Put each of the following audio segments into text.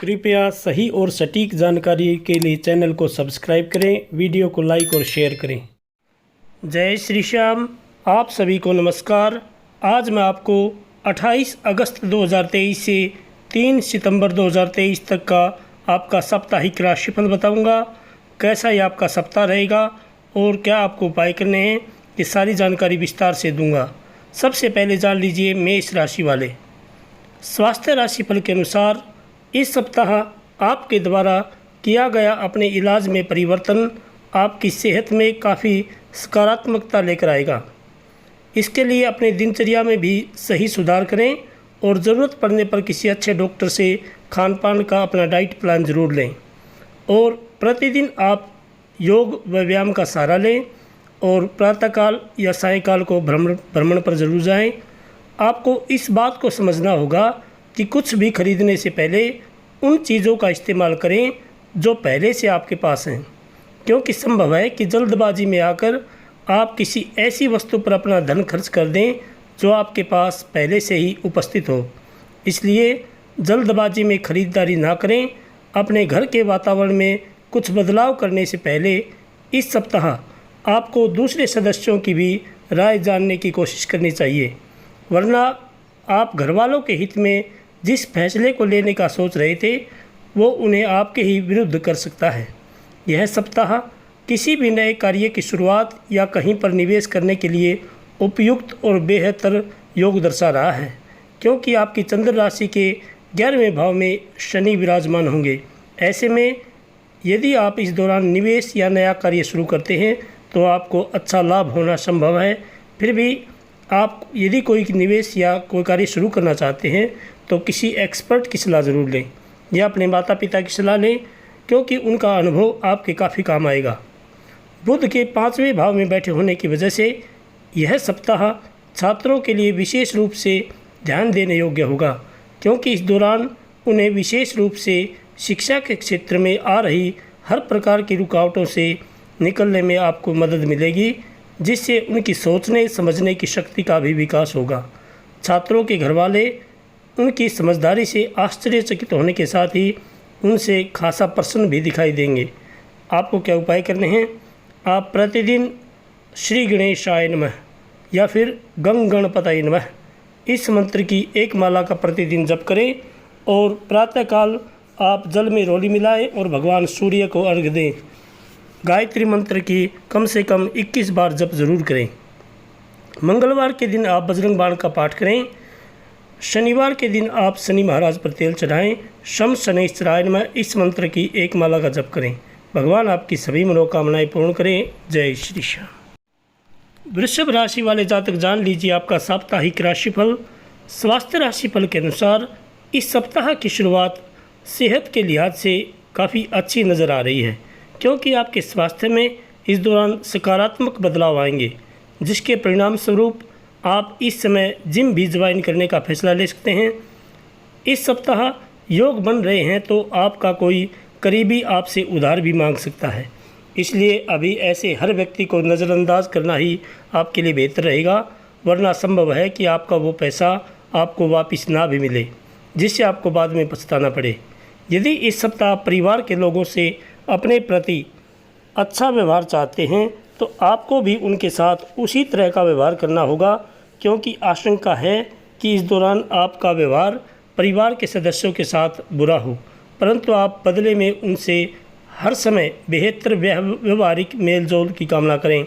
कृपया सही और सटीक जानकारी के लिए चैनल को सब्सक्राइब करें, वीडियो को लाइक और शेयर करें। जय श्री श्याम। आप सभी को नमस्कार। आज मैं आपको 28 अगस्त 2023 से 3 सितंबर 2023 तक का आपका साप्ताहिक राशिफल बताऊंगा। कैसा ये आपका सप्ताह रहेगा और क्या आपको उपाय करने हैं, ये सारी जानकारी विस्तार से दूंगा। सबसे पहले जान लीजिए मेष राशि वाले। स्वास्थ्य राशिफल के अनुसार इस सप्ताह आपके द्वारा किया गया अपने इलाज में परिवर्तन आपकी सेहत में काफ़ी सकारात्मकता लेकर आएगा। इसके लिए अपने दिनचर्या में भी सही सुधार करें और ज़रूरत पड़ने पर किसी अच्छे डॉक्टर से खान पान का अपना डाइट प्लान ज़रूर लें। और प्रतिदिन आप योग व व्यायाम का सहारा लें और प्रातःकाल या सायंकाल को भ्रमण पर ज़रूर जाएं। आपको इस बात को समझना होगा कि कुछ भी खरीदने से पहले उन चीज़ों का इस्तेमाल करें जो पहले से आपके पास हैं, क्योंकि संभव है कि जल्दबाजी में आकर आप किसी ऐसी वस्तु पर अपना धन खर्च कर दें जो आपके पास पहले से ही उपस्थित हो। इसलिए जल्दबाजी में खरीदारी ना करें। अपने घर के वातावरण में कुछ बदलाव करने से पहले इस सप्ताह आपको दूसरे सदस्यों की भी राय जानने की कोशिश करनी चाहिए, वरना आप घरवालों के हित में जिस फैसले को लेने का सोच रहे थे वो उन्हें आपके ही विरुद्ध कर सकता है। यह सप्ताह किसी भी नए कार्य की शुरुआत या कहीं पर निवेश करने के लिए उपयुक्त और बेहतर योग दर्शा रहा है, क्योंकि आपकी चंद्र राशि के 11वें भाव में शनि विराजमान होंगे। ऐसे में यदि आप इस दौरान निवेश या नया कार्य शुरू करते हैं तो आपको अच्छा लाभ होना संभव है। फिर भी आप यदि कोई निवेश या कोई कार्य शुरू करना चाहते हैं तो किसी एक्सपर्ट की सलाह ज़रूर लें या अपने माता पिता की सलाह लें, क्योंकि उनका अनुभव आपके काफ़ी काम आएगा। बुध के 5वें भाव में बैठे होने की वजह से यह सप्ताह छात्रों के लिए विशेष रूप से ध्यान देने योग्य होगा, क्योंकि इस दौरान उन्हें विशेष रूप से शिक्षा के क्षेत्र में आ रही हर प्रकार की रुकावटों से निकलने में आपको मदद मिलेगी, जिससे उनकी सोचने समझने की शक्ति का भी विकास होगा। छात्रों के घरवाले उनकी समझदारी से आश्चर्यचकित होने के साथ ही उनसे खासा प्रसन्न भी दिखाई देंगे। आपको क्या उपाय करने हैं? आप प्रतिदिन श्री गणेशाय नमः या फिर गंग गणपतये नमः इस मंत्र की एक माला का प्रतिदिन जप करें और प्रातःकाल आप जल में रोली मिलाएं और भगवान सूर्य को अर्घ्य दें। गायत्री मंत्र की कम से कम 21 बार जप जरूर करें। मंगलवार के दिन आप बजरंग बाण का पाठ करें। शनिवार के दिन आप शनि महाराज पर तेल चढ़ाएं। शम शनैश्चराय नमः इस मंत्र की एक माला का जप करें। भगवान आपकी सभी मनोकामनाएं पूर्ण करें। जय श्री श्याम। वृषभ राशि वाले जातक जान लीजिए आपका साप्ताहिक राशिफल। स्वास्थ्य राशिफल के अनुसार इस सप्ताह की शुरुआत सेहत के लिहाज से काफ़ी अच्छी नज़र आ रही है, क्योंकि आपके स्वास्थ्य में इस दौरान सकारात्मक बदलाव आएंगे, जिसके परिणाम स्वरूप आप इस समय जिम भी ज्वाइन करने का फैसला ले सकते हैं। इस सप्ताह योग बन रहे हैं तो आपका कोई करीबी आपसे उधार भी मांग सकता है, इसलिए अभी ऐसे हर व्यक्ति को नज़रअंदाज करना ही आपके लिए बेहतर रहेगा, वरना संभव है कि आपका वो पैसा आपको वापस ना भी मिले, जिससे आपको बाद में पछताना पड़े। यदि इस सप्ताह परिवार के लोगों से अपने प्रति अच्छा व्यवहार चाहते हैं तो आपको भी उनके साथ उसी तरह का व्यवहार करना होगा, क्योंकि आशंका है कि इस दौरान आपका व्यवहार परिवार के सदस्यों के साथ बुरा हो, परंतु आप बदले में उनसे हर समय बेहतर व्यवहारिक मेलजोल की कामना करें।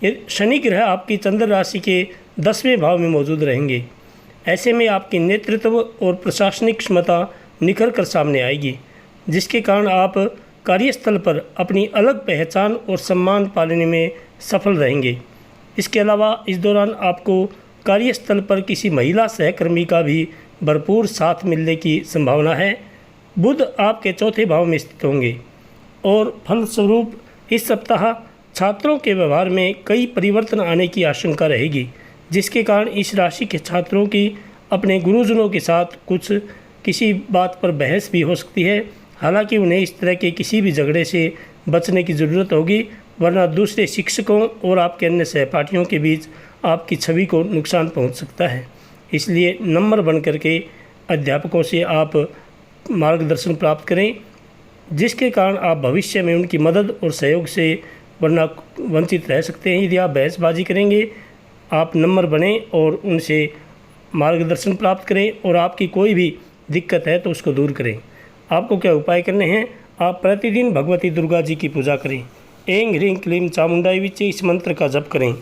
ये शनि ग्रह आपकी चंद्र राशि के 10वें भाव में मौजूद रहेंगे। ऐसे में आपकी नेतृत्व और प्रशासनिक क्षमता निखर कर सामने आएगी, जिसके कारण आप कार्यस्थल पर अपनी अलग पहचान और सम्मान पाने में सफल रहेंगे। इसके अलावा इस दौरान आपको कार्यस्थल पर किसी महिला सहकर्मी का भी भरपूर साथ मिलने की संभावना है। बुध आपके 4थे भाव में स्थित होंगे और फलस्वरूप इस सप्ताह छात्रों के व्यवहार में कई परिवर्तन आने की आशंका रहेगी, जिसके कारण इस राशि के छात्रों की अपने गुरुजनों के साथ किसी बात पर बहस भी हो सकती है। हालांकि उन्हें इस तरह के किसी भी झगड़े से बचने की ज़रूरत होगी, वरना दूसरे शिक्षकों और आपके अन्य सहपाठियों के बीच आपकी छवि को नुकसान पहुंच सकता है। इसलिए नम्र बन करके अध्यापकों से आप मार्गदर्शन प्राप्त करें, जिसके कारण आप भविष्य में उनकी मदद और सहयोग से वरना वंचित रह सकते हैं। यदि आप बहसबाजी करेंगे, आप नम्र बने और उनसे मार्गदर्शन प्राप्त करें और आपकी कोई भी दिक्कत है तो उसको दूर करें। आपको क्या उपाय करने हैं? आप प्रतिदिन भगवती दुर्गा जी की पूजा करें। ऐं ह्रीं क्लीं चामुंडाई विचे इस मंत्र का जप करें।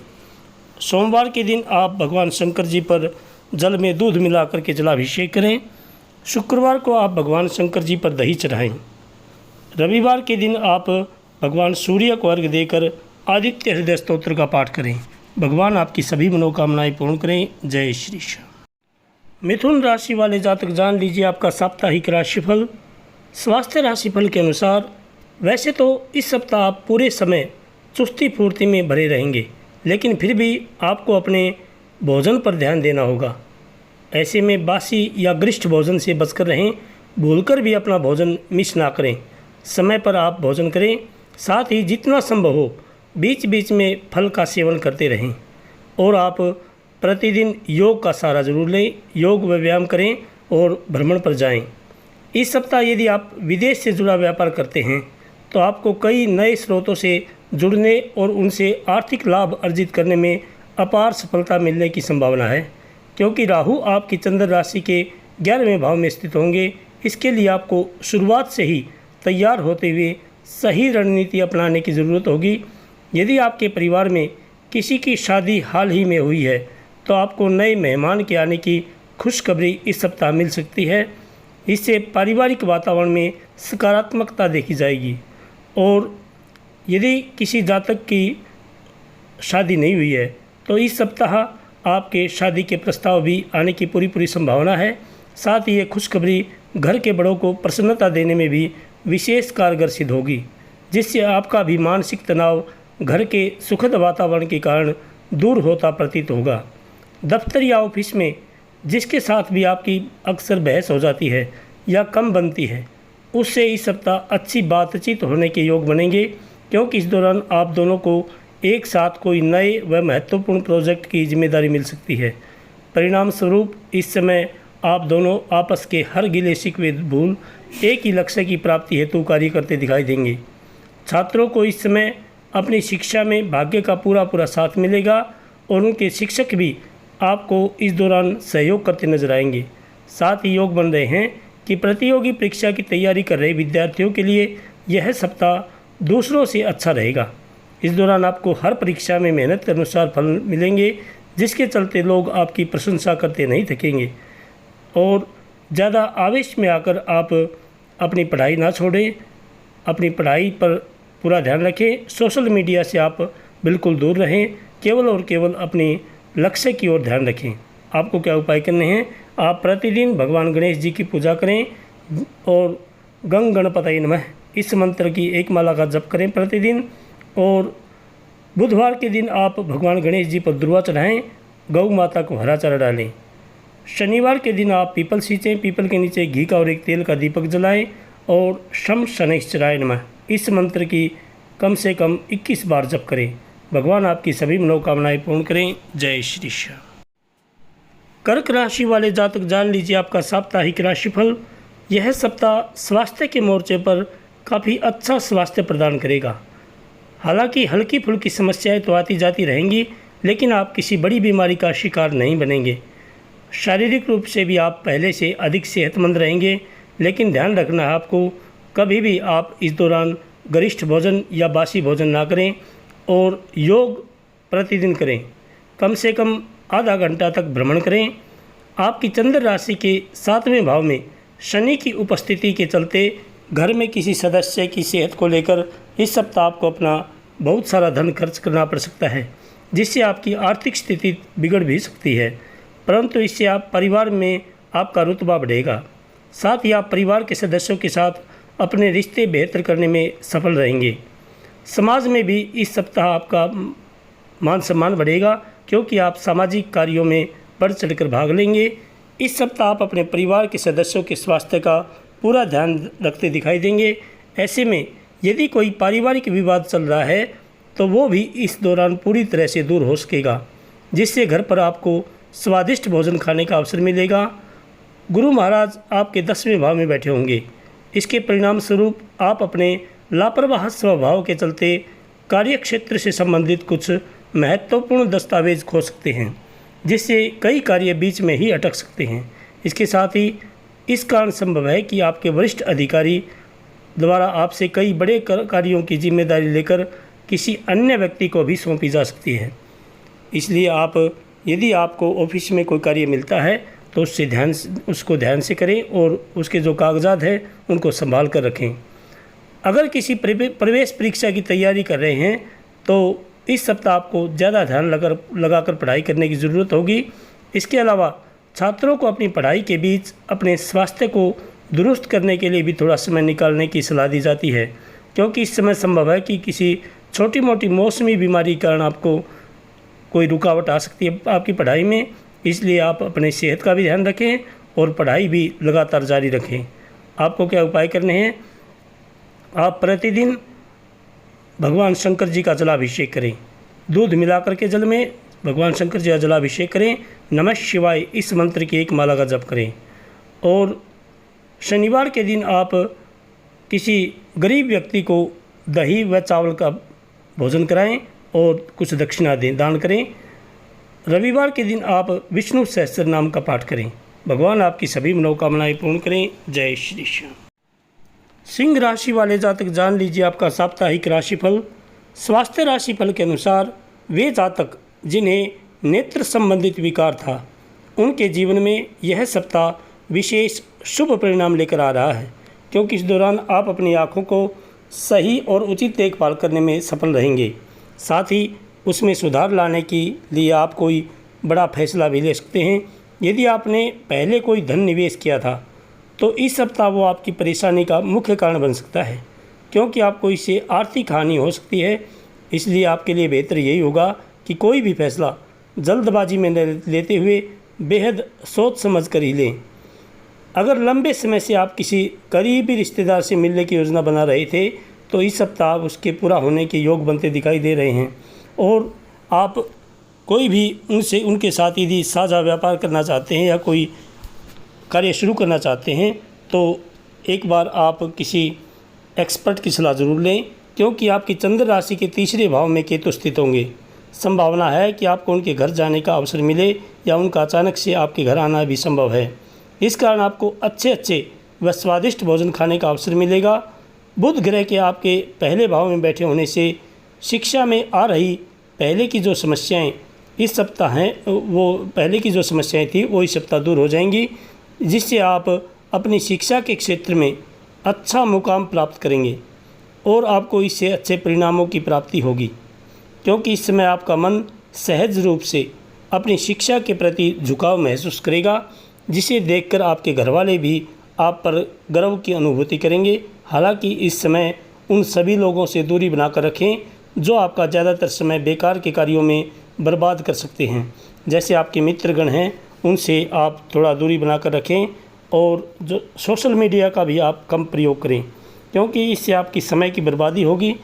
सोमवार के दिन आप भगवान शंकर जी पर जल में दूध मिला करके जलाभिषेक करें। शुक्रवार को आप भगवान शंकर जी पर दही चढ़ाएं। रविवार के दिन आप भगवान सूर्य को अर्घ्य देकर आदित्य हृदय स्तोत्र का पाठ करें। भगवान आपकी सभी मनोकामनाएं पूर्ण करें। जय श्री श्याम। मिथुन राशि वाले जातक जान लीजिए आपका साप्ताहिक राशिफल। स्वास्थ्य राशिफल के अनुसार वैसे तो इस सप्ताह आप पूरे समय चुस्ती फुर्ती में भरे रहेंगे, लेकिन फिर भी आपको अपने भोजन पर ध्यान देना होगा। ऐसे में बासी या गरिष्ठ भोजन से बचकर रहें। भूलकर भी अपना भोजन मिस ना करें। समय पर आप भोजन करें। साथ ही जितना संभव हो बीच बीच में फल का सेवन करते रहें और आप प्रतिदिन योग का सहारा जरूर लें। योग व व्यायाम करें और भ्रमण पर जाएं। इस सप्ताह यदि आप विदेश से जुड़ा व्यापार करते हैं तो आपको कई नए स्रोतों से जुड़ने और उनसे आर्थिक लाभ अर्जित करने में अपार सफलता मिलने की संभावना है, क्योंकि राहु आपकी चंद्र राशि के 11वें भाव में स्थित होंगे। इसके लिए आपको शुरुआत से ही तैयार होते हुए सही रणनीति अपनाने की ज़रूरत होगी। यदि आपके परिवार में किसी की शादी हाल ही में हुई है तो आपको नए मेहमान के आने की खुशखबरी इस सप्ताह मिल सकती है। इससे पारिवारिक वातावरण में सकारात्मकता देखी जाएगी। और यदि किसी जातक की शादी नहीं हुई है तो इस सप्ताह आपके शादी के प्रस्ताव भी आने की पूरी संभावना है। साथ ही ये खुशखबरी घर के बड़ों को प्रसन्नता देने में भी विशेष कारगर सिद्ध होगी, जिससे आपका भी मानसिक तनाव घर के सुखद वातावरण के कारण दूर होता प्रतीत होगा। दफ्तर या ऑफिस में जिसके साथ भी आपकी अक्सर बहस हो जाती है या कम बनती है, उससे इस सप्ताह अच्छी बातचीत होने के योग बनेंगे, क्योंकि इस दौरान आप दोनों को एक साथ कोई नए व महत्वपूर्ण प्रोजेक्ट की जिम्मेदारी मिल सकती है। परिणाम स्वरूप इस समय आप दोनों आपस के हर गिले शिकवे भूल एक ही लक्ष्य की प्राप्ति हेतु कार्य करते दिखाई देंगे। छात्रों को इस समय अपनी शिक्षा में भाग्य का पूरा साथ मिलेगा और उनके शिक्षक भी आपको इस दौरान सहयोग करते नजर आएंगे। साथ ही योग बन रहे हैं कि प्रतियोगी परीक्षा की तैयारी कर रहे विद्यार्थियों के लिए यह सप्ताह दूसरों से अच्छा रहेगा। इस दौरान आपको हर परीक्षा में मेहनत के अनुसार फल मिलेंगे, जिसके चलते लोग आपकी प्रशंसा करते नहीं थकेंगे। और ज़्यादा आवेश में आकर आप अपनी पढ़ाई ना छोड़ें। अपनी पढ़ाई पर पूरा ध्यान रखें। सोशल मीडिया से आप बिल्कुल दूर रहें। केवल और केवल अपने लक्ष्य की ओर ध्यान रखें। आपको क्या उपाय करने हैं? आप प्रतिदिन भगवान गणेश जी की पूजा करें और गंग गणपतये नमः इस मंत्र की एक माला का जप करें प्रतिदिन। और बुधवार के दिन आप भगवान गणेश जी पर दुर्वा चढ़ाएँ, गौ माता को हरा चारा डालें। शनिवार के दिन आप पीपल सींचें, पीपल के नीचे घी का और एक तेल का दीपक जलाएं और शम शनैश्चराय नमः इस मंत्र की कम से कम 21 बार जप करें। भगवान आपकी सभी मनोकामनाएं पूर्ण करें। जय श्री श्याम। कर्क राशि वाले जातक जान लीजिए आपका साप्ताहिक राशिफल। यह सप्ताह स्वास्थ्य के मोर्चे पर काफ़ी अच्छा स्वास्थ्य प्रदान करेगा। हालांकि हल्की फुल्की समस्याएं तो आती जाती रहेंगी, लेकिन आप किसी बड़ी बीमारी का शिकार नहीं बनेंगे। शारीरिक रूप से भी आप पहले से अधिक सेहतमंद रहेंगे, लेकिन ध्यान रखना है आपको कभी भी आप इस दौरान गरिष्ठ भोजन या बासी भोजन ना करें और योग प्रतिदिन करें। कम से कम आधा घंटा तक भ्रमण करें। आपकी चंद्र राशि के 7वें भाव में शनि की उपस्थिति के चलते घर में किसी सदस्य की सेहत को लेकर इस सप्ताह आपको अपना बहुत सारा धन खर्च करना पड़ सकता है, जिससे आपकी आर्थिक स्थिति बिगड़ भी सकती है। परंतु इससे आप परिवार में आपका रुतबा बढ़ेगा। साथ ही आप परिवार के सदस्यों के साथ अपने रिश्ते बेहतर करने में सफल रहेंगे। समाज में भी इस सप्ताह आपका मान सम्मान बढ़ेगा, क्योंकि आप सामाजिक कार्यों में बढ़ चढ़कर भाग लेंगे। इस सप्ताह आप अपने परिवार के सदस्यों के स्वास्थ्य का पूरा ध्यान रखते दिखाई देंगे। ऐसे में यदि कोई पारिवारिक विवाद चल रहा है तो वो भी इस दौरान पूरी तरह से दूर हो सकेगा, जिससे घर पर आपको स्वादिष्ट भोजन खाने का अवसर मिलेगा। गुरु महाराज आपके 10वें भाव में बैठे होंगे। इसके परिणाम स्वरूप आप अपने लापरवाह स्वभाव के चलते कार्यक्षेत्र से संबंधित कुछ महत्वपूर्ण दस्तावेज खो सकते हैं, जिससे कई कार्य बीच में ही अटक सकते हैं। इसके साथ ही इस कारण संभव है कि आपके वरिष्ठ अधिकारी द्वारा आपसे कई बड़े कार्यों की जिम्मेदारी लेकर किसी अन्य व्यक्ति को भी सौंपी जा सकती है। इसलिए यदि आपको ऑफिस में कोई कार्य मिलता है तो उसको ध्यान से करें और उसके जो कागजात हैं उनको संभाल कर रखें। अगर किसी प्रवेश परीक्षा की तैयारी कर रहे हैं तो इस सप्ताह आपको ज़्यादा ध्यान लगाकर पढ़ाई करने की ज़रूरत होगी। इसके अलावा छात्रों को अपनी पढ़ाई के बीच अपने स्वास्थ्य को दुरुस्त करने के लिए भी थोड़ा समय निकालने की सलाह दी जाती है, क्योंकि इस समय संभव है कि किसी छोटी मोटी मौसमी बीमारी के कारण आपको कोई रुकावट आ सकती है आपकी पढ़ाई में। इसलिए आप अपने सेहत का भी ध्यान रखें और पढ़ाई भी लगातार जारी रखें। आपको क्या उपाय करने हैं? आप प्रतिदिन भगवान शंकर जी का जलाभिषेक करें। दूध मिलाकर के जल में भगवान शंकर जी का जलाभिषेक करें। नमः शिवाय इस मंत्र की 1 माला का जप करें। और शनिवार के दिन आप किसी गरीब व्यक्ति को दही व चावल का भोजन कराएं और कुछ दक्षिणा दें, दान करें। रविवार के दिन आप विष्णु सहस्त्र नाम का पाठ करें। भगवान आपकी सभी मनोकामनाएं पूर्ण करें। जय श्री श्याम। सिंह राशि वाले जातक जान लीजिए आपका साप्ताहिक राशिफल। स्वास्थ्य राशिफल के अनुसार वे जातक जिन्हें नेत्र संबंधित विकार था, उनके जीवन में यह सप्ताह विशेष शुभ परिणाम लेकर आ रहा है, क्योंकि इस दौरान आप अपनी आँखों को सही और उचित देखभाल करने में सफल रहेंगे। साथ ही उसमें सुधार लाने के लिए आप कोई बड़ा फैसला भी ले सकते हैं। यदि आपने पहले कोई धन निवेश किया था तो इस सप्ताह वो आपकी परेशानी का मुख्य कारण बन सकता है, क्योंकि आपको इससे आर्थिक हानि हो सकती है। इसलिए आपके लिए बेहतर यही होगा कि कोई भी फैसला जल्दबाजी में न लेते हुए बेहद सोच समझ कर ही लें। अगर लंबे समय से आप किसी करीबी रिश्तेदार से मिलने की योजना बना रहे थे तो इस सप्ताह उसके पूरा होने के योग बनते दिखाई दे रहे हैं। और आप कोई भी उनके साथ यदि साझा व्यापार करना चाहते हैं या कोई कार्य शुरू करना चाहते हैं तो एक बार आप किसी एक्सपर्ट की सलाह ज़रूर लें, क्योंकि आपकी चंद्र राशि के 3रे भाव में केतु स्थित होंगे। संभावना है कि आपको उनके घर जाने का अवसर मिले या उनका अचानक से आपके घर आना भी संभव है। इस कारण आपको अच्छे व स्वादिष्ट भोजन खाने का अवसर मिलेगा। बुध ग्रह के आपके पहले भाव में बैठे होने से शिक्षा में आ रही पहले की जो समस्याएं इस सप्ताह हैं वो पहले की जो समस्याएं थी वो इस सप्ताह दूर हो जाएंगी, जिससे आप अपनी शिक्षा के क्षेत्र में अच्छा मुकाम प्राप्त करेंगे और आपको इससे अच्छे परिणामों की प्राप्ति होगी, क्योंकि इस समय आपका मन सहज रूप से अपनी शिक्षा के प्रति झुकाव महसूस करेगा, जिसे देखकर आपके घरवाले भी आप पर गर्व की अनुभूति करेंगे। हालांकि इस समय उन सभी लोगों से दूरी बनाकर रखें जो आपका ज़्यादातर समय बेकार के कार्यों में बर्बाद कर सकते हैं। जैसे आपके मित्रगण हैं उनसे आप थोड़ा दूरी बनाकर रखें और जो सोशल मीडिया का भी आप कम प्रयोग करें, क्योंकि इससे आपकी समय की बर्बादी होगी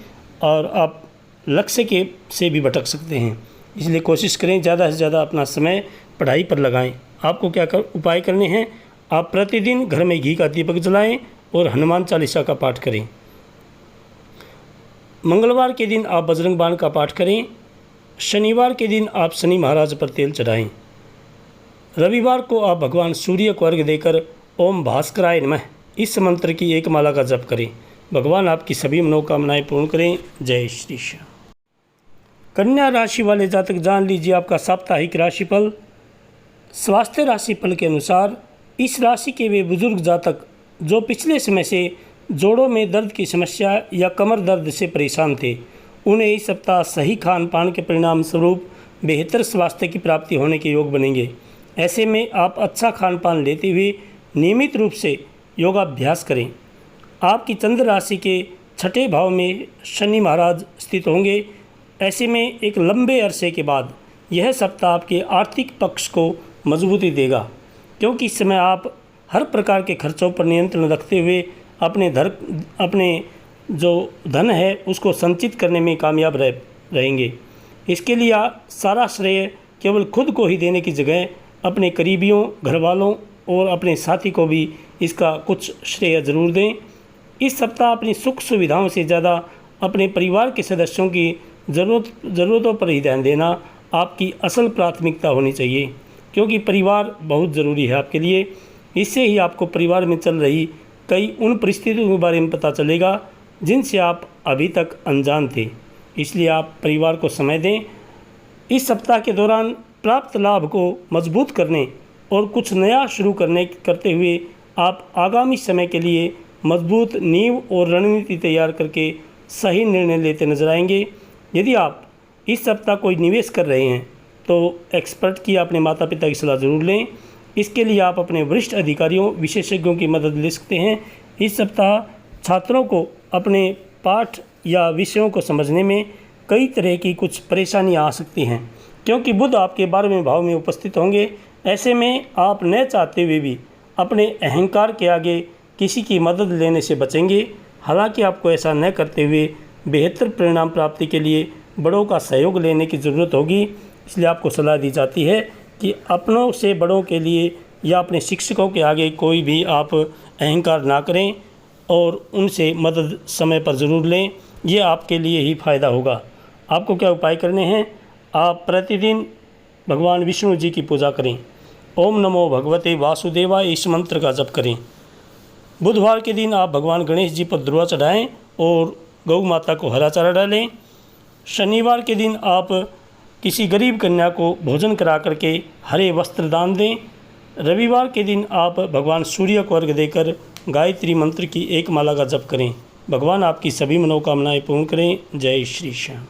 और आप लक्ष्य से भी भटक सकते हैं। इसलिए कोशिश करें ज़्यादा से ज़्यादा अपना समय पढ़ाई पर लगाएं। आपको क्या उपाय करने हैं? आप प्रतिदिन घर में घी का दीपक जलाएं और हनुमान चालीसा का पाठ करें। मंगलवार के दिन आप बजरंग बाण का पाठ करें। शनिवार के दिन आप शनि महाराज पर तेल चढ़ाएं। रविवार को आप भगवान सूर्य को अर्घ्य देकर ओम भास्कराय नमः इस मंत्र की 1 माला का जप करें। भगवान आपकी सभी मनोकामनाएं पूर्ण करें। जय श्री श्याम। कन्या राशि वाले जातक जान लीजिए आपका साप्ताहिक राशिफल। स्वास्थ्य राशिफल के अनुसार इस राशि के वे बुजुर्ग जातक जो पिछले समय से जोड़ों में दर्द की समस्या या कमर दर्द से परेशान थे, उन्हें इस सप्ताह सही खान पान के परिणाम स्वरूप बेहतर स्वास्थ्य की प्राप्ति होने के योग बनेंगे। ऐसे में आप अच्छा खान पान लेते हुए नियमित रूप से योगाभ्यास करें। आपकी चंद्र राशि के 6ठे भाव में शनि महाराज स्थित होंगे। ऐसे में एक लंबे अरसे के बाद यह सप्ताह आपके आर्थिक पक्ष को मजबूती देगा, क्योंकि इस समय आप हर प्रकार के खर्चों पर नियंत्रण रखते हुए अपने जो धन है उसको संचित करने में कामयाब रहेंगे। इसके लिए सारा श्रेय केवल खुद को ही देने की जगह अपने करीबियों, घरवालों और अपने साथी को भी इसका कुछ श्रेय ज़रूर दें। इस सप्ताह अपनी सुख सुविधाओं से ज़्यादा अपने परिवार के सदस्यों की ज़रूरतों पर ही ध्यान देना आपकी असल प्राथमिकता होनी चाहिए, क्योंकि परिवार बहुत ज़रूरी है आपके लिए। इससे ही आपको परिवार में चल रही कई उन परिस्थितियों के बारे में पता चलेगा जिनसे आप अभी तक अनजान थे। इसलिए आप परिवार को समय दें। इस सप्ताह के दौरान प्राप्त लाभ को मजबूत करने और कुछ नया शुरू करते हुए आप आगामी समय के लिए मजबूत नींव और रणनीति तैयार करके सही निर्णय लेते नजर आएंगे। यदि आप इस सप्ताह कोई निवेश कर रहे हैं तो एक्सपर्ट की अपने माता पिता की सलाह ज़रूर लें। इसके लिए आप अपने वरिष्ठ अधिकारियों विशेषज्ञों की मदद ले सकते हैं। इस सप्ताह छात्रों को अपने पाठ या विषयों को समझने में कई तरह की कुछ परेशानियां आ सकती हैं, क्योंकि बुध आपके 12वें भाव में उपस्थित होंगे। ऐसे में आप न चाहते हुए भी अपने अहंकार के आगे किसी की मदद लेने से बचेंगे। हालांकि आपको ऐसा न करते हुए बेहतर परिणाम प्राप्ति के लिए बड़ों का सहयोग लेने की ज़रूरत होगी। इसलिए आपको सलाह दी जाती है कि अपनों से बड़ों के लिए या अपने शिक्षकों के आगे कोई भी आप अहंकार ना करें और उनसे मदद समय पर ज़रूर लें। ये आपके लिए ही फ़ायदा होगा। आपको क्या उपाय करने हैं? आप प्रतिदिन भगवान विष्णु जी की पूजा करें। ओम नमो भगवते वासुदेवाय इस मंत्र का जप करें। बुधवार के दिन आप भगवान गणेश जी पर दुर्वा चढ़ाएं और गौ माता को हरा चारा डालें। शनिवार के दिन आप किसी गरीब कन्या को भोजन करा करके हरे वस्त्र दान दें। रविवार के दिन आप भगवान सूर्य को अर्घ्य देकर गायत्री मंत्र की एक माला का जप करें। भगवान आपकी सभी मनोकामनाएं पूर्ण करें। जय श्री श्याम।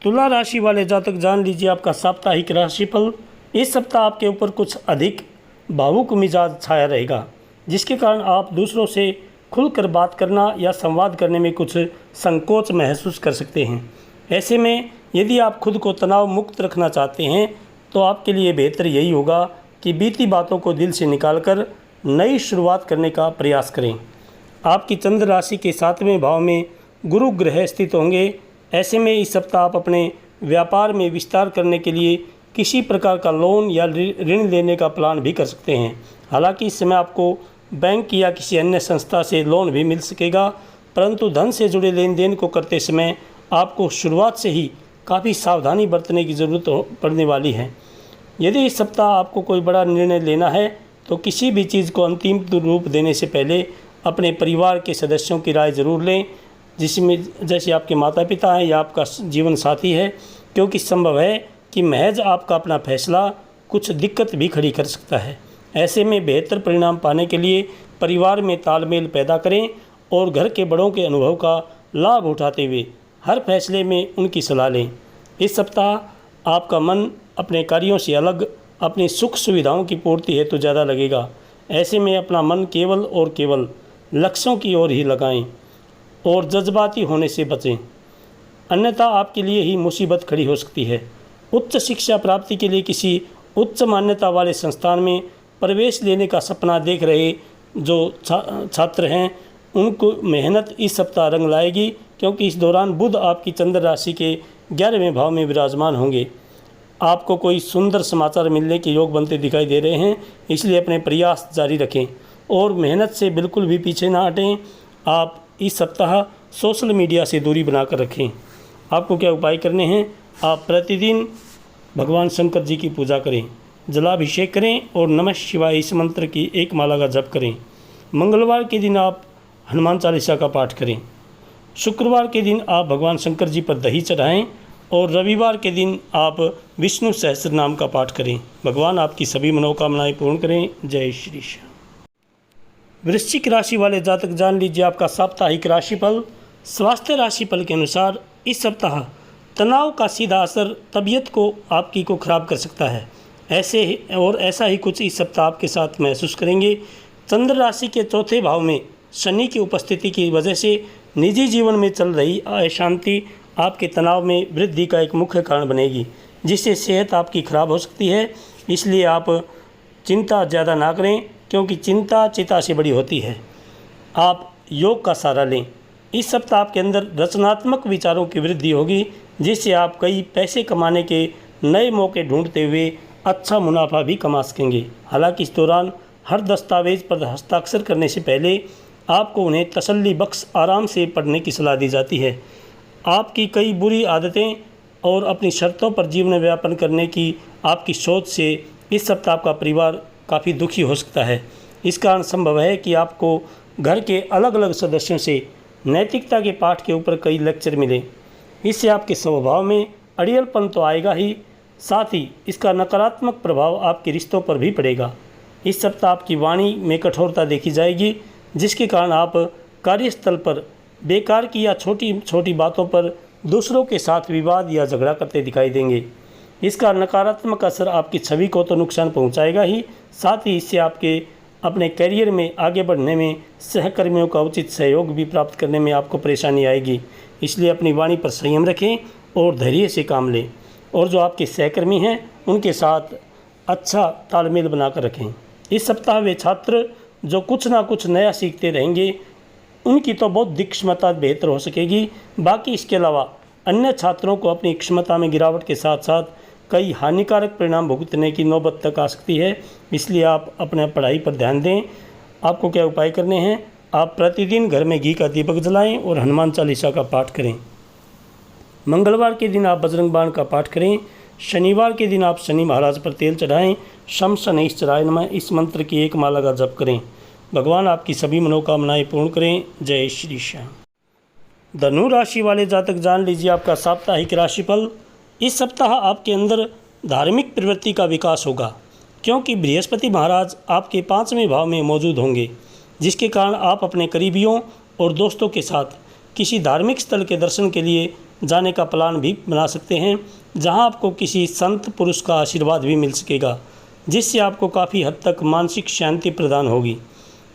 तुला राशि वाले जातक जान लीजिए आपका साप्ताहिक राशिफल। इस सप्ताह आपके ऊपर कुछ अधिक भावुक मिजाज छाया रहेगा, जिसके कारण आप दूसरों से खुलकर बात करना या संवाद करने में कुछ संकोच महसूस कर सकते हैं। ऐसे में यदि आप खुद को तनाव मुक्त रखना चाहते हैं तो आपके लिए बेहतर यही होगा कि बीती बातों को दिल से निकालकर नई शुरुआत करने का प्रयास करें। आपकी चंद्र राशि के 7वें भाव में गुरु ग्रह स्थित होंगे। ऐसे में इस सप्ताह आप अपने व्यापार में विस्तार करने के लिए किसी प्रकार का लोन या ऋण लेने का प्लान भी कर सकते हैं। हालांकि इस समय आपको बैंक या किसी अन्य संस्था से लोन भी मिल सकेगा, परंतु धन से जुड़े लेन देन को करते समय आपको शुरुआत से ही काफ़ी सावधानी बरतने की ज़रूरत पड़ने वाली है। यदि इस सप्ताह आपको कोई बड़ा निर्णय लेना है तो किसी भी चीज़ को अंतिम रूप देने से पहले अपने परिवार के सदस्यों की राय ज़रूर लें, जिसमें जैसे आपके माता पिता हैं या आपका जीवन साथी है, क्योंकि संभव है कि महज आपका अपना फैसला कुछ दिक्कत भी खड़ी कर सकता है। ऐसे में बेहतर परिणाम पाने के लिए परिवार में तालमेल पैदा करें और घर के बड़ों के अनुभव का लाभ उठाते हुए हर फैसले में उनकी सलाह लें। इस सप्ताह आपका मन अपने कार्यों से अलग अपनी सुख सुविधाओं की पूर्ति हेतु ज़्यादा लगेगा। ऐसे में अपना मन केवल और केवल लक्ष्यों की ओर ही लगाएं और जज्बाती होने से बचें, अन्यथा आपके लिए ही मुसीबत खड़ी हो सकती है। उच्च शिक्षा प्राप्ति के लिए किसी उच्च मान्यता वाले संस्थान में प्रवेश लेने का सपना देख रहे जो छात्र हैं, उनको मेहनत इस सप्ताह रंग लाएगी, क्योंकि इस दौरान बुध आपकी चंद्र राशि के 11वें भाव में विराजमान होंगे। आपको कोई सुंदर समाचार मिलने के योग बनते दिखाई दे रहे हैं। इसलिए अपने प्रयास जारी रखें और मेहनत से बिल्कुल भी पीछे ना हटें। आप इस सप्ताह सोशल मीडिया से दूरी बनाकर रखें। आपको क्या उपाय करने हैं? आप प्रतिदिन भगवान शंकर जी की पूजा करें, जलाभिषेक करें और नमः शिवाय इस मंत्र की एक माला का जप करें। मंगलवार के दिन आप हनुमान चालीसा का पाठ करें। शुक्रवार के दिन आप भगवान शंकर जी पर दही चढ़ाएं और रविवार के दिन आप विष्णु सहस्त्र नाम का पाठ करें। भगवान आपकी सभी मनोकामनाएं पूर्ण करें। जय श्री श्याम। वृश्चिक राशि वाले जातक जान लीजिए आपका साप्ताहिक राशिफल। स्वास्थ्य राशिफल के अनुसार इस सप्ताह तनाव का सीधा असर तबीयत को आपकी को खराब कर सकता है। ऐसा ही कुछ इस सप्ताह आपके साथ महसूस करेंगे। चंद्र राशि के 4थे भाव में शनि की उपस्थिति की वजह से निजी जीवन में चल रही अशांति आपके तनाव में वृद्धि का एक मुख्य कारण बनेगी, जिससे सेहत आपकी खराब हो सकती है। इसलिए आप चिंता ज़्यादा ना करें, क्योंकि चिंता चिता से बड़ी होती है। आप योग का सहारा लें। इस सप्ताह आपके अंदर रचनात्मक विचारों की वृद्धि होगी, जिससे आप कई पैसे कमाने के नए मौके ढूंढते हुए अच्छा मुनाफा भी कमा सकेंगे। हालांकि इस दौरान हर दस्तावेज़ पर हस्ताक्षर करने से पहले आपको उन्हें तसल्ली बख्श आराम से पढ़ने की सलाह दी जाती है। आपकी कई बुरी आदतें और अपनी शर्तों पर जीवन व्यापन करने की आपकी सोच से इस सप्ताह आपका परिवार काफ़ी दुखी हो सकता है। इस कारण संभव है कि आपको घर के अलग अलग सदस्यों से नैतिकता के पाठ के ऊपर कई लेक्चर मिले। इससे आपके स्वभाव में अड़ियलपन तो आएगा ही, साथ ही इसका नकारात्मक प्रभाव आपके रिश्तों पर भी पड़ेगा। इस सप्ताह आपकी वाणी में कठोरता देखी जाएगी, जिसके कारण आप कार्यस्थल पर बेकार की या छोटी छोटी बातों पर दूसरों के साथ विवाद या झगड़ा करते दिखाई देंगे। इसका नकारात्मक असर आपकी छवि को तो नुकसान पहुंचाएगा ही, साथ ही इससे आपके अपने करियर में आगे बढ़ने में सहकर्मियों का उचित सहयोग भी प्राप्त करने में आपको परेशानी आएगी। इसलिए अपनी वाणी पर संयम रखें और धैर्य से काम लें, और जो आपके सहकर्मी हैं उनके साथ अच्छा तालमेल बनाकर रखें। इस सप्ताह वे छात्र जो कुछ ना कुछ नया सीखते रहेंगे, उनकी तो बौद्धिक क्षमता बेहतर हो सकेगी। बाकी इसके अलावा अन्य छात्रों को अपनी क्षमता में गिरावट के साथ साथ कई हानिकारक परिणाम भुगतने की नौबत तक आ सकती है। इसलिए आप अपने पढ़ाई पर ध्यान दें। आपको क्या उपाय करने हैं? आप प्रतिदिन घर में घी का दीपक जलाएं और हनुमान चालीसा का पाठ करें। मंगलवार के दिन आप बजरंग बाण का पाठ करें। शनिवार के दिन आप शनि महाराज पर तेल चढ़ाएं। शम शनैश्चराय नमः इस मंत्र की एक माला का जप करें। भगवान आपकी सभी मनोकामनाएं पूर्ण करें। जय श्री श्याम। धनु राशि वाले जातक जान लीजिए आपका साप्ताहिक राशिफल। इस सप्ताह आपके अंदर धार्मिक प्रवृत्ति का विकास होगा, क्योंकि बृहस्पति महाराज आपके 5वें भाव में मौजूद होंगे, जिसके कारण आप अपने करीबियों और दोस्तों के साथ किसी धार्मिक स्थल के दर्शन के लिए जाने का प्लान भी बना सकते हैं, जहां आपको किसी संत पुरुष का आशीर्वाद भी मिल सकेगा, जिससे आपको काफ़ी हद तक मानसिक शांति प्रदान होगी।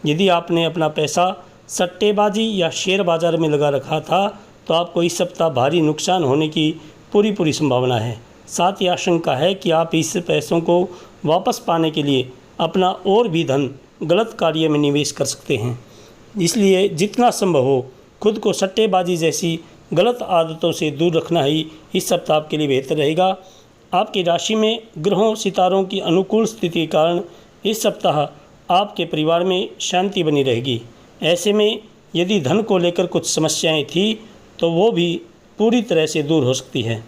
यदि आपने अपना पैसा सट्टेबाजी या शेयर बाजार में लगा रखा था, तो आपको इस सप्ताह भारी नुकसान होने की पूरी संभावना है। साथ ही आशंका है कि आप इस पैसों को वापस पाने के लिए अपना और भी धन गलत कार्य में निवेश कर सकते हैं। इसलिए जितना संभव हो खुद को सट्टेबाजी जैसी गलत आदतों से दूर रखना ही इस सप्ताह आपके लिए बेहतर रहेगा। आपकी राशि में ग्रहों सितारों की अनुकूल स्थिति के कारण इस सप्ताह आपके परिवार में शांति बनी रहेगी। ऐसे में यदि धन को लेकर कुछ समस्याएं थी, तो वो भी पूरी तरह से दूर हो सकती है।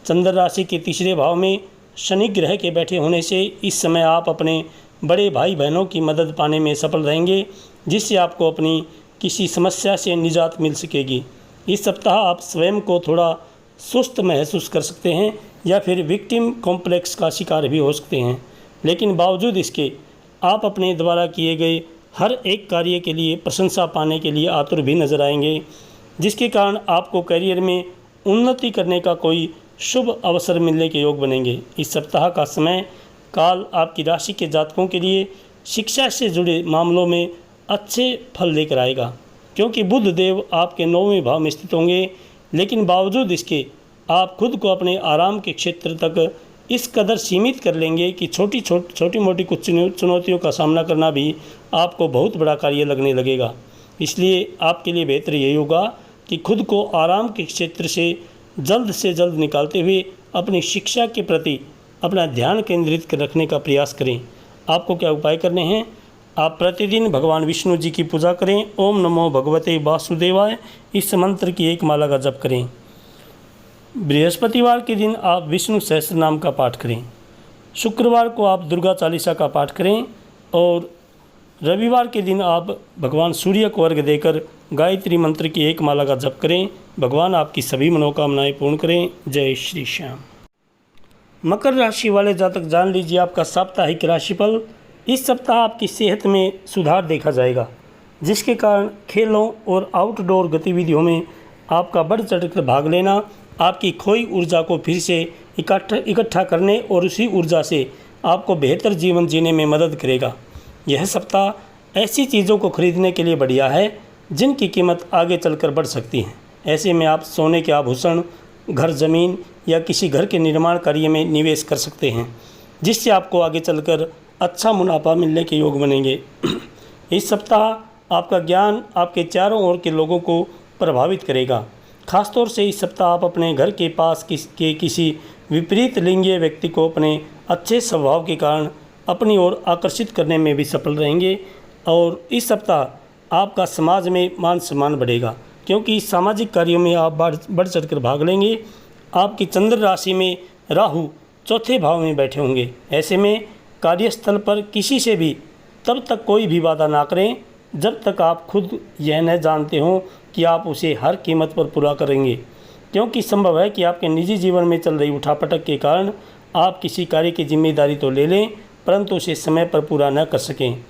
चंद्र राशि के तीसरे भाव में शनि ग्रह के बैठे होने से इस समय आप अपने बड़े भाई बहनों की मदद पाने में सफल रहेंगे, जिससे आपको अपनी किसी समस्या से निजात मिल सकेगी। इस सप्ताह आप स्वयं को थोड़ा सुस्त महसूस कर सकते हैं या फिर विक्टिम कॉम्प्लेक्स का शिकार भी हो सकते हैं, लेकिन बावजूद इसके आप अपने द्वारा किए गए हर एक कार्य के लिए प्रशंसा पाने के लिए आतुर भी नजर आएंगे, जिसके कारण आपको करियर में उन्नति करने का कोई शुभ अवसर मिलने के योग बनेंगे। इस सप्ताह का समय काल आपकी राशि के जातकों के लिए शिक्षा से जुड़े मामलों में अच्छे फल लेकर आएगा, क्योंकि बुध देव आपके 9वें भाव में स्थित होंगे। लेकिन बावजूद इसके आप खुद को अपने आराम के क्षेत्र तक इस कदर सीमित कर लेंगे कि छोटी मोटी कुछ चुनौतियों का सामना करना भी आपको बहुत बड़ा कार्य लगने लगेगा। इसलिए आपके लिए बेहतर यही होगा कि खुद को आराम के क्षेत्र से जल्द निकालते हुए अपनी शिक्षा के प्रति अपना ध्यान केंद्रित रखने का प्रयास करें। आपको क्या उपाय करने हैं? आप प्रतिदिन भगवान विष्णु जी की पूजा करें। ओम नमो भगवते वासुदेवाय इस मंत्र की एक माला का जप करें। बृहस्पतिवार के दिन आप विष्णु सहस्त्र नाम का पाठ करें। शुक्रवार को आप दुर्गा चालीसा का पाठ करें और रविवार के दिन आप भगवान सूर्य को अर्घ्य देकर गायत्री मंत्र की एक माला का जप करें। भगवान आपकी सभी मनोकामनाएं पूर्ण करें। जय श्री श्याम। मकर राशि वाले जातक जान लीजिए आपका साप्ताहिक राशिफल। इस सप्ताह आपकी सेहत में सुधार देखा जाएगा, जिसके कारण खेलों और आउटडोर गतिविधियों में आपका बढ़ चढ़कर भाग लेना आपकी खोई ऊर्जा को फिर से इकट्ठा करने और उसी ऊर्जा से आपको बेहतर जीवन जीने में मदद करेगा। यह सप्ताह ऐसी चीज़ों को खरीदने के लिए बढ़िया है जिनकी कीमत आगे चलकर बढ़ सकती है। ऐसे में आप सोने के आभूषण, घर, ज़मीन या किसी घर के निर्माण कार्य में निवेश कर सकते हैं, जिससे आपको आगे चलकर अच्छा मुनाफा मिलने के योग बनेंगे। इस सप्ताह आपका ज्ञान आपके चारों ओर के लोगों को प्रभावित करेगा। खासतौर से इस सप्ताह आप अपने घर के पास के किसी विपरीत लिंगीय व्यक्ति को अपने अच्छे स्वभाव के कारण अपनी ओर आकर्षित करने में भी सफल रहेंगे। और इस सप्ताह आपका समाज में मान सम्मान बढ़ेगा, क्योंकि सामाजिक कार्यों में आप बढ़ चढ़कर भाग लेंगे। आपकी चंद्र राशि में राहु चौथे भाव में बैठे होंगे। ऐसे में कार्यस्थल पर किसी से भी तब तक कोई भी वादा ना करें जब तक आप खुद यह न जानते हो कि आप उसे हर कीमत पर पूरा करेंगे, क्योंकि संभव है कि आपके निजी जीवन में चल रही उठापटक के कारण आप किसी कार्य की जिम्मेदारी तो ले लें परंतु उसे समय पर पूरा न कर सकें,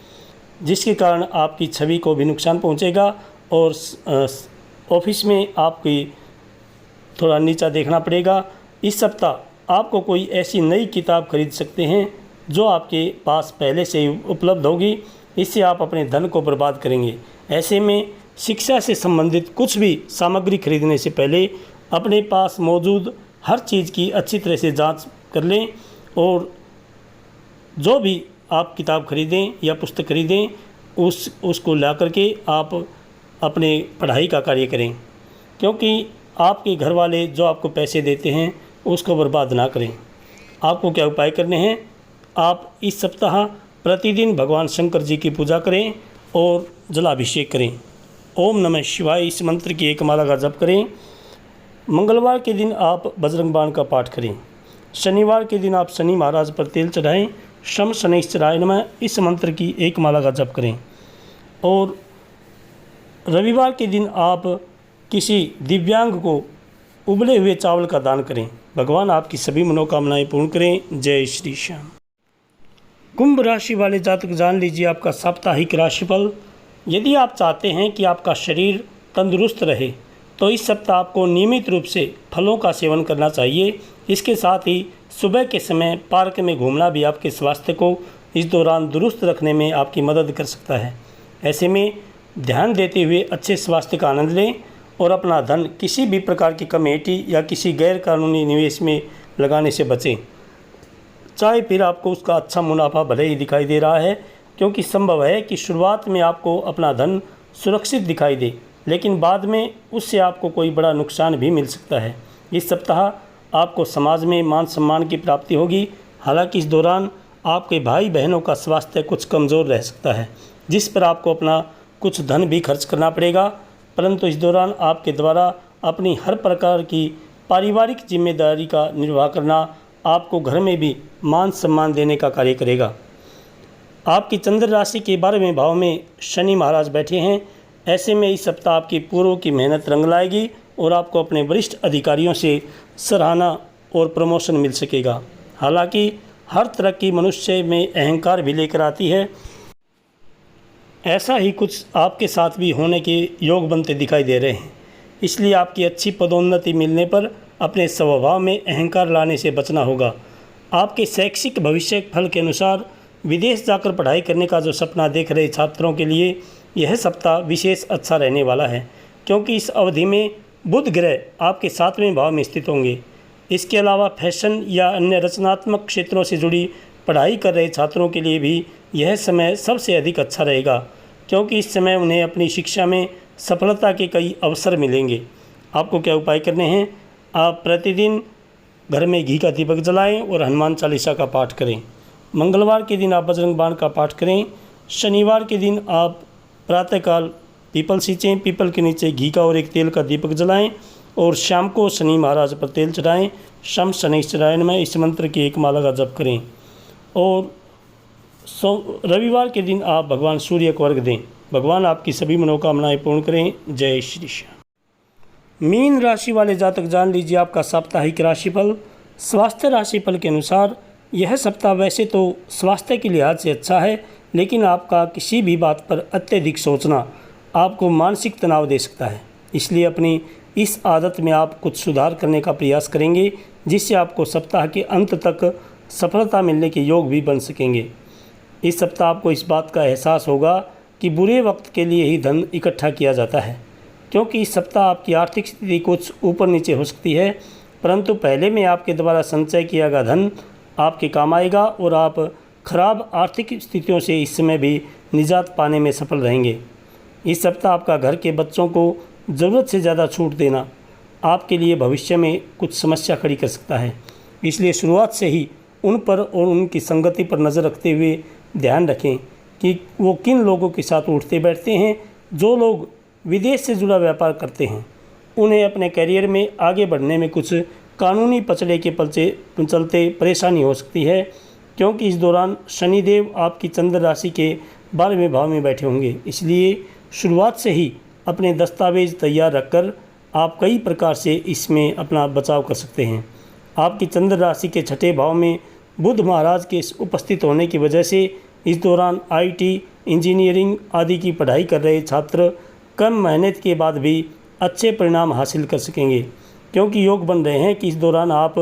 जिसके कारण आपकी छवि को भी नुकसान पहुंचेगा और ऑफिस में आपकी थोड़ा नीचा देखना पड़ेगा। इस सप्ताह आपको कोई ऐसी नई किताब खरीद सकते हैं जो आपके पास पहले से ही उपलब्ध होगी, इससे आप अपने धन को बर्बाद करेंगे। ऐसे में शिक्षा से संबंधित कुछ भी सामग्री खरीदने से पहले अपने पास मौजूद हर चीज़ की अच्छी तरह से जांच कर लें और जो भी आप किताब खरीदें या पुस्तक खरीदें उसको ला करके आप अपने पढ़ाई का कार्य करें, क्योंकि आपके घर वाले जो आपको पैसे देते हैं उसको बर्बाद ना करें। आपको क्या उपाय करने हैं? आप इस सप्ताह प्रतिदिन भगवान शंकर जी की पूजा करें और जलाभिषेक करें। ओम नमः शिवाय इस मंत्र की एक माला का जप करें। मंगलवार के दिन आप बजरंग बाण का पाठ करें। शनिवार के दिन आप शनि महाराज पर तेल चढ़ाएं। शम शनैश्चराय नमः इस मंत्र की एक माला का जप करें। और रविवार के दिन आप किसी दिव्यांग को उबले हुए चावल का दान करें। भगवान आपकी सभी मनोकामनाएं पूर्ण करें। जय श्री श्याम। कुंभ राशि वाले जातक जान लीजिए आपका साप्ताहिक राशिफल। यदि आप चाहते हैं कि आपका शरीर तंदुरुस्त रहे तो इस सप्ताह आपको नियमित रूप से फलों का सेवन करना चाहिए। इसके साथ ही सुबह के समय पार्क में घूमना भी आपके स्वास्थ्य को इस दौरान दुरुस्त रखने में आपकी मदद कर सकता है। ऐसे में ध्यान देते हुए अच्छे स्वास्थ्य का आनंद लें और अपना धन किसी भी प्रकार की कमेटी या किसी गैर कानूनी निवेश में लगाने से बचें। चाहे फिर आपको उसका अच्छा मुनाफा भले ही दिखाई दे रहा है, क्योंकि संभव है कि शुरुआत में आपको अपना धन सुरक्षित दिखाई दे, लेकिन बाद में उससे आपको कोई बड़ा नुकसान भी मिल सकता है। इस सप्ताह आपको समाज में मान सम्मान की प्राप्ति होगी। हालांकि इस दौरान आपके भाई बहनों का स्वास्थ्य कुछ कमज़ोर रह सकता है, जिस पर आपको अपना कुछ धन भी खर्च करना पड़ेगा, परंतु इस दौरान आपके द्वारा अपनी हर प्रकार की पारिवारिक जिम्मेदारी का निर्वाह करना आपको घर में भी मान सम्मान देने का कार्य करेगा। आपकी चंद्र राशि के 12वें भाव में शनि महाराज बैठे हैं। ऐसे में इस सप्ताह आपकी पूर्व की मेहनत रंग लाएगी और आपको अपने वरिष्ठ अधिकारियों से सराहना और प्रमोशन मिल सकेगा। हालांकि हर तरह की मनुष्य में अहंकार भी लेकर आती है। ऐसा ही कुछ आपके साथ भी होने के योग बनते दिखाई दे रहे हैं, इसलिए आपकी अच्छी पदोन्नति मिलने पर अपने स्वभाव में अहंकार लाने से बचना होगा। आपके शैक्षिक भविष्य फल के अनुसार विदेश जाकर पढ़ाई करने का जो सपना देख रहे छात्रों के लिए यह सप्ताह विशेष अच्छा रहने वाला है, क्योंकि इस अवधि में बुध ग्रह आपके 7वें भाव में स्थित होंगे। इसके अलावा फैशन या अन्य रचनात्मक क्षेत्रों से जुड़ी पढ़ाई कर रहे छात्रों के लिए भी यह समय सबसे अधिक अच्छा रहेगा, क्योंकि इस समय उन्हें अपनी शिक्षा में सफलता के कई अवसर मिलेंगे। आपको क्या उपाय करने हैं? आप प्रतिदिन घर में घी का दीपक जलाएं और हनुमान चालीसा का पाठ करें। मंगलवार के दिन आप बजरंग बाण का पाठ करें। शनिवार के दिन आप प्रातःकाल पीपल सींचें, पीपल के नीचे घी का और एक तेल का दीपक जलाएं और शाम को शनि महाराज पर तेल चढ़ाएं। शम शनैश्चराय नमः इस मंत्र की एक माला का जप करें। और रविवार के दिन आप भगवान सूर्य को अर्घ दें। भगवान आपकी सभी मनोकामनाएं पूर्ण करें। जय श्री श्याम। मीन राशि वाले जातक जान लीजिए आपका साप्ताहिक राशिफल। स्वास्थ्य राशिफल के अनुसार यह सप्ताह वैसे तो स्वास्थ्य के लिहाज से अच्छा है, लेकिन आपका किसी भी बात पर अत्यधिक सोचना आपको मानसिक तनाव दे सकता है। इसलिए अपनी इस आदत में आप कुछ सुधार करने का प्रयास करेंगे, जिससे आपको सप्ताह के अंत तक सफलता मिलने के योग भी बन सकेंगे। इस सप्ताह आपको इस बात का एहसास होगा कि बुरे वक्त के लिए ही धन इकट्ठा किया जाता है, क्योंकि इस सप्ताह आपकी आर्थिक स्थिति कुछ ऊपर नीचे हो सकती है, परंतु पहले में आपके द्वारा संचय किया गया धन आपके काम आएगा और आप खराब आर्थिक स्थितियों से इस समय भी निजात पाने में सफल रहेंगे। इस सप्ताह आपका घर के बच्चों को ज़रूरत से ज़्यादा छूट देना आपके लिए भविष्य में कुछ समस्या खड़ी कर सकता है, इसलिए शुरुआत से ही उन पर और उनकी संगति पर नज़र रखते हुए ध्यान रखें कि वो किन लोगों के साथ उठते बैठते हैं। जो लोग विदेश से जुड़ा व्यापार करते हैं उन्हें अपने करियर में आगे बढ़ने में कुछ कानूनी पचड़े के चलते परेशानी हो सकती है, क्योंकि इस दौरान शनिदेव आपकी चंद्र राशि के 12वें भाव में बैठे होंगे। इसलिए शुरुआत से ही अपने दस्तावेज तैयार रखकर आप कई प्रकार से इसमें अपना बचाव कर सकते हैं। आपकी चंद्र राशि के 6ठे भाव में बुध महाराज के उपस्थित होने की वजह से इस दौरान IT, इंजीनियरिंग आदि की पढ़ाई कर रहे छात्र कम मेहनत के बाद भी अच्छे परिणाम हासिल कर सकेंगे, क्योंकि योग बन रहे हैं कि इस दौरान आप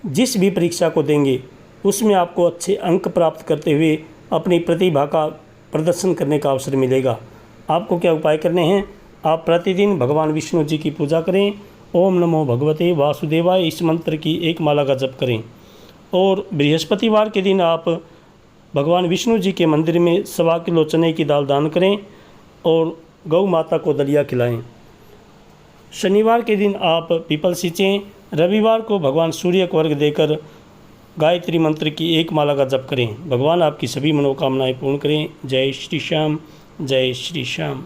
जिस भी परीक्षा को देंगे उसमें आपको अच्छे अंक प्राप्त करते हुए अपनी प्रतिभा का प्रदर्शन करने का अवसर मिलेगा। आपको क्या उपाय करने हैं? आप प्रतिदिन भगवान विष्णु जी की पूजा करें। ओम नमो भगवते वासुदेवाय इस मंत्र की 1 माला का जप करें। और बृहस्पतिवार के दिन आप भगवान विष्णु जी के मंदिर में 1.25 किलो चने की दाल दान करें और गौ माता को दलिया खिलाएं। शनिवार के दिन आप पीपल सींचें। रविवार को भगवान सूर्य को अर्घ्य देकर गायत्री मंत्र की 1 माला का जप करें। भगवान आपकी सभी मनोकामनाएं पूर्ण करें। जय श्री श्याम, जय श्री श्याम।